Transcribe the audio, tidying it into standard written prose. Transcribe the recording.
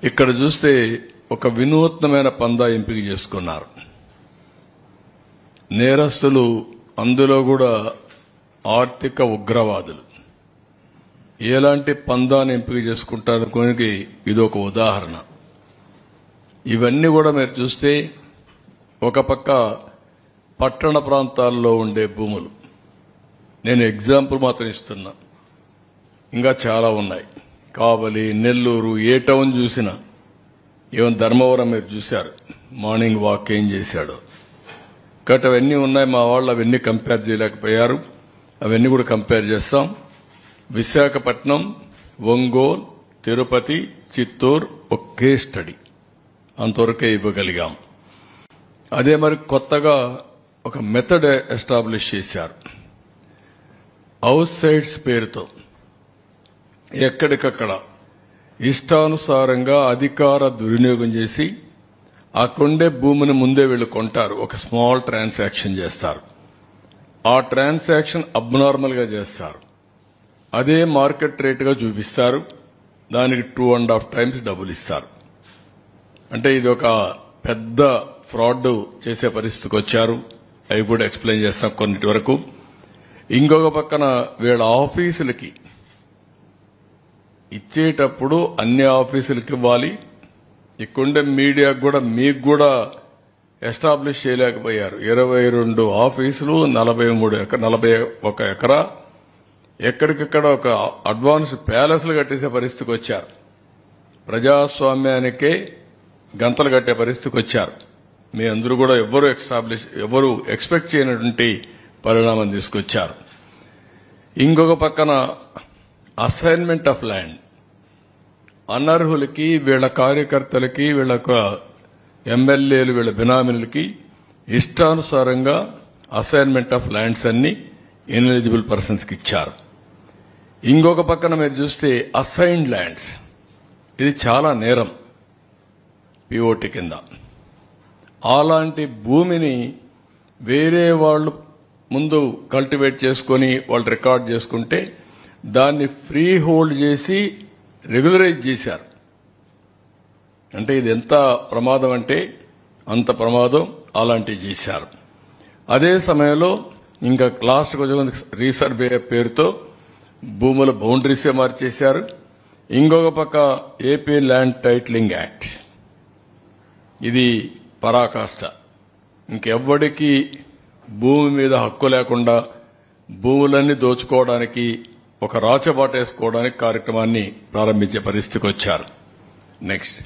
ఇక్కడ చూస్తే ఒక వినూత్నమైన పందా ఎంపిక చేసుకున్నారు. నేరస్తులు, అందులో కూడా ఆర్థిక ఉగ్రవాదులు ఎలాంటి పందాన్ని ఎంపిక చేసుకుంటారనుకోనికి ఇదొక ఉదాహరణ. ఇవన్నీ కూడా మీరు చూస్తే ఒక పక్క పట్టణ ప్రాంతాల్లో ఉండే భూములు, నేను ఎగ్జాంపుల్ మాత్రం ఇస్తున్నా, ఇంకా చాలా ఉన్నాయి. కావలి, నెల్లూరు, ఏ టౌన్ చూసినా, ఈవెన్ ధర్మవరం మీరు చూశారు, మార్నింగ్ వాక్ ఏం చేశాడో. కాబట్టి అవన్నీ ఉన్నాయి. మా వాళ్ళు అవన్నీ కంపేర్ చేయలేకపోయారు. అవన్నీ కూడా కంపేర్ చేస్తాం. విశాఖపట్నం, ఒంగోలు, తిరుపతి, చిత్తూరు ఒకే స్టడీ, అంతవరకే ఇవ్వగలిగాం. అదే మరి కొత్తగా ఒక మెథడ్ ఎస్టాబ్లిష్ చేశారు. హౌస్ సైట్స్ పేరుతో ఎక్కడికక్కడ ఇష్టానుసారంగా అధికార దుర్వినియోగం చేసి ఆ కొండే భూమిని ముందే వీళ్ళు కొంటారు. ఒక స్మాల్ ట్రాన్సాక్షన్ చేస్తారు. ఆ ట్రాన్సాక్షన్ అబ్నార్మల్ గా చేస్తారు. అదే మార్కెట్ రేటుగా చూపిస్తారు. దానికి 2.5 times డబ్బులు ఇస్తారు. అంటే ఇది ఒక పెద్ద ఫ్రాడ్ చేసే పరిస్థితికి వచ్చారు. అవి కూడా ఎక్స్ప్లెయిన్ చేస్తాం కొన్నిటి వరకు. ఇంకొక పక్కన వీళ్ళ ఆఫీసులకి ఇచ్చేటప్పుడు అన్ని ఆఫీసులకి ఇవ్వాలి. ఇక్కడుండే మీడియాకు కూడా, మీకు కూడా ఎస్టాబ్లిష్ చేయలేకపోయారు. 22 ఆఫీసులు, 41 ఎకరా, ఎక్కడికక్కడ ఒక అడ్వాన్స్ ప్యాలెస్లు కట్టేసే పరిస్థితికి వచ్చారు. ప్రజాస్వామ్యానికే గంతలు కట్టే పరిస్థితికి వచ్చారు. మీ అందరూ కూడా ఎవరు ఎక్స్పెక్ట్ చేయనటువంటి పరిణామం తీసుకొచ్చారు. ఇంకొక పక్కన అసైన్మెంట్ ఆఫ్ ల్యాండ్, అనర్హులకి, వీళ్ల కార్యకర్తలకి, వీళ్ళ ఎమ్మెల్యేలు, వీళ్ల బినామీలకి ఇష్టానుసారంగా అసైన్మెంట్ ఆఫ్ ల్యాండ్స్ అన్ని ఇన్ఎలిజిబుల్ పర్సన్స్ కి ఇచ్చారు. ఇంకొక పక్కన మీరు చూస్తే అసైన్డ్ ల్యాండ్స్, ఇది చాలా నేరం పిఓటి కింద. అలాంటి భూమిని వేరే వాళ్ళు ముందు కల్టివేట్ చేసుకుని వాళ్ళు రికార్డ్ చేసుకుంటే దాన్ని ఫ్రీ హోల్డ్ చేసి రెగ్యులరైజ్ చేశారు. అంటే ఇది ఎంత ప్రమాదం అంటే అంత ప్రమాదం. అలాంటివి చేశారు. అదే సమయంలో ఇంకా లాస్ట్ కొంచెం రీసర్వే పేరుతో భూముల బౌండరీసే మార్చేశారు. ఇంకొక పక్క ఏపీ ల్యాండ్ టైటిలింగ్ యాక్ట్, ఇది పరాకాష్ట. ఇంకెవ్వడికి భూమి మీద హక్కు లేకుండా భూములన్నీ దోచుకోవడానికి, ఒక రాచబాటేసుకోవడానికి కార్యక్రమాన్ని ప్రారంభించే పరిస్థితికి వచ్చారు. నెక్స్ట్